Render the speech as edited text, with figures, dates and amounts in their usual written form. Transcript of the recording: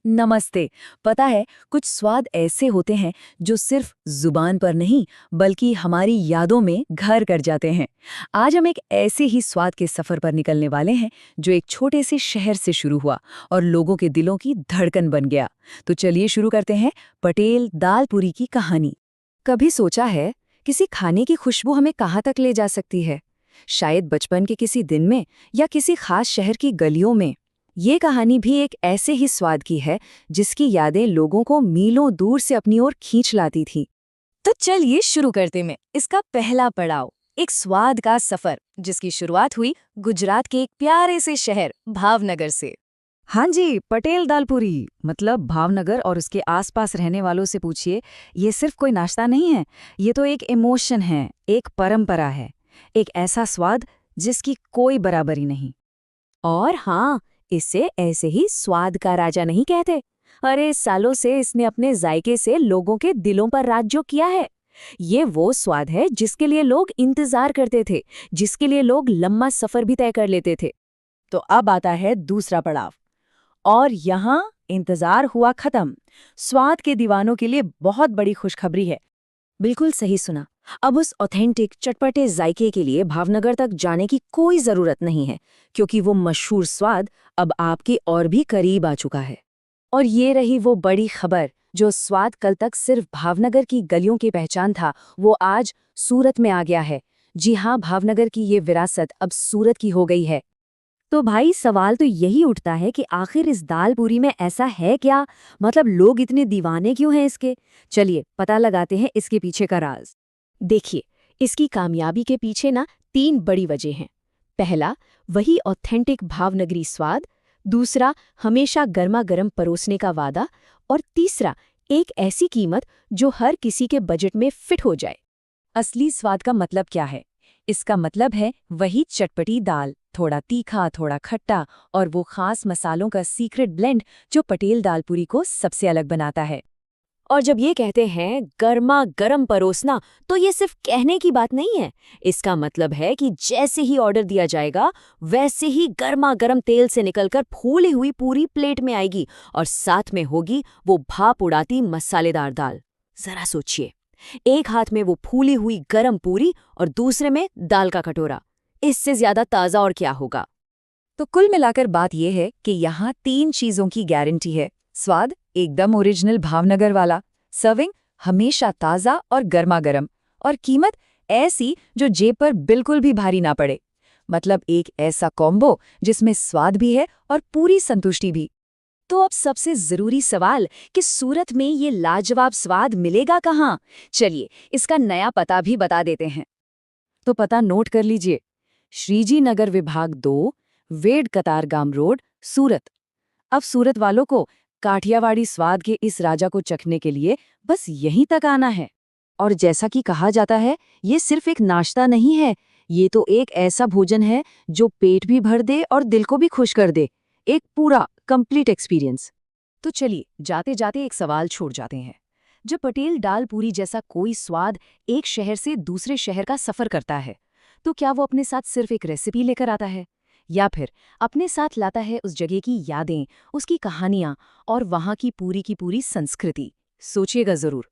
नमस्ते। पता है, कुछ स्वाद ऐसे होते हैं जो सिर्फ जुबान पर नहीं बल्कि हमारी यादों में घर कर जाते हैं। आज हम एक ऐसे ही स्वाद के सफर पर निकलने वाले हैं जो एक छोटे से शहर से शुरू हुआ और लोगों के दिलों की धड़कन बन गया। तो चलिए शुरू करते हैं पटेल दालपुरी की कहानी। कभी सोचा है किसी खाने की खुशबू हमें कहाँ तक ले जा सकती है? शायद बचपन के किसी दिन में या किसी खास शहर की गलियों में। ये कहानी भी एक ऐसे ही स्वाद की है जिसकी यादें लोगों को मीलों दूर से अपनी ओर खींच लाती थी। तो चलिए शुरू करते हैं इसका पहला पड़ाव, एक स्वाद का सफर जिसकी शुरुआत हुई गुजरात के एक प्यारे से शहर भावनगर से। हाँ जी, पटेल दालपुरी मतलब भावनगर और उसके आसपास रहने वालों से पूछिए, ये सिर्फ कोई नाश्ता नहीं है, ये तो एक इमोशन है, एक परंपरा है, एक ऐसा स्वाद जिसकी कोई बराबरी नहीं। और हाँ, इसे ऐसे ही स्वाद का राजा नहीं कहते। अरे सालों से इसने अपने जायके से लोगों के दिलों पर राज जो किया है। ये वो स्वाद है जिसके लिए लोग इंतजार करते थे, जिसके लिए लोग लंबा सफर भी तय कर लेते थे। तो अब आता है दूसरा पड़ाव, और यहाँ इंतजार हुआ खत्म। स्वाद के दीवानों के लिए बहुत बड़ी खुशखबरी है। बिल्कुल सही सुना। अब उस ऑथेंटिक चटपटे जायके के लिए भावनगर तक जाने की कोई जरूरत नहीं है, क्योंकि वो मशहूर स्वाद अब आपके और भी करीब आ चुका है। और ये रही वो बड़ी खबर, जो स्वाद कल तक सिर्फ भावनगर की गलियों की पहचान था, वो आज सूरत में आ गया है। जी हाँ, भावनगर की ये विरासत अब सूरत की हो गई है। तो भाई सवाल तो यही उठता है कि आखिर इस दालपूरी में ऐसा है क्या? मतलब लोग इतने दीवाने क्यों हैं इसके? चलिए पता लगाते हैं इसके पीछे का राज। देखिए, इसकी कामयाबी के पीछे ना 3 बड़ी वजह हैं। पहला, वही ऑथेंटिक भावनगरी स्वाद। दूसरा, हमेशा गर्मा गर्म परोसने का वादा। और तीसरा, एक ऐसी कीमत जो हर किसी के बजट में फिट हो जाए। असली स्वाद का मतलब क्या है? इसका मतलब है वही चटपटी दाल, थोड़ा तीखा, थोड़ा खट्टा, और वो खास मसालों का सीक्रेट ब्लेंड जो पटेल दालपुरी को सबसे अलग बनाता है। और जब ये कहते हैं गर्मा गर्म परोसना, तो ये सिर्फ कहने की बात नहीं है। इसका मतलब है कि जैसे ही ऑर्डर दिया जाएगा, वैसे ही गर्मा गर्म तेल से निकलकर फूली हुई पूरी प्लेट में आएगी, और साथ में होगी वो भाप उड़ाती मसालेदार दाल। जरा सोचिए, एक हाथ में वो फूली हुई गरम पूरी और दूसरे में दाल का कटोरा। इससे ज्यादा ताज़ा और क्या होगा? तो कुल मिलाकर बात यह है कि यहाँ 3 चीजों की गारंटी है। स्वाद एकदम ओरिजिनल भावनगर वाला, सर्विंग हमेशा ताज़ा और गर्मा गर्म, और कीमत ऐसी जो जेब पर बिल्कुल भी भारी ना पड़े। मतलब एक ऐसा कॉम्बो जिसमें स्वाद भी है और पूरी संतुष्टि भी। तो अब सबसे जरूरी सवाल कि सूरत में ये लाजवाब स्वाद मिलेगा कहाँ? चलिए इसका नया पता भी बता देते हैं। तो पता नोट कर लीजिए, श्रीजी नगर विभाग 2, वेड कतारगाम रोड, सूरत। अब सूरत वालों को काठियावाड़ी स्वाद के इस राजा को चखने के लिए बस यहीं तक आना है। और जैसा कि कहा जाता है, ये सिर्फ एक नाश्ता नहीं है, ये तो एक ऐसा भोजन है जो पेट भी भर दे और दिल को भी खुश कर दे। एक पूरा कंप्लीट एक्सपीरियंस। तो चलिए जाते जाते एक सवाल छोड़ जाते हैं। जब पटेल दालपूरी जैसा कोई स्वाद एक शहर से दूसरे शहर का सफर करता है, तो क्या वो अपने साथ सिर्फ एक रेसिपी लेकर आता है, या फिर अपने साथ लाता है उस जगह की यादें, उसकी कहानियां और वहां की पूरी संस्कृति? सोचिएगा जरूर।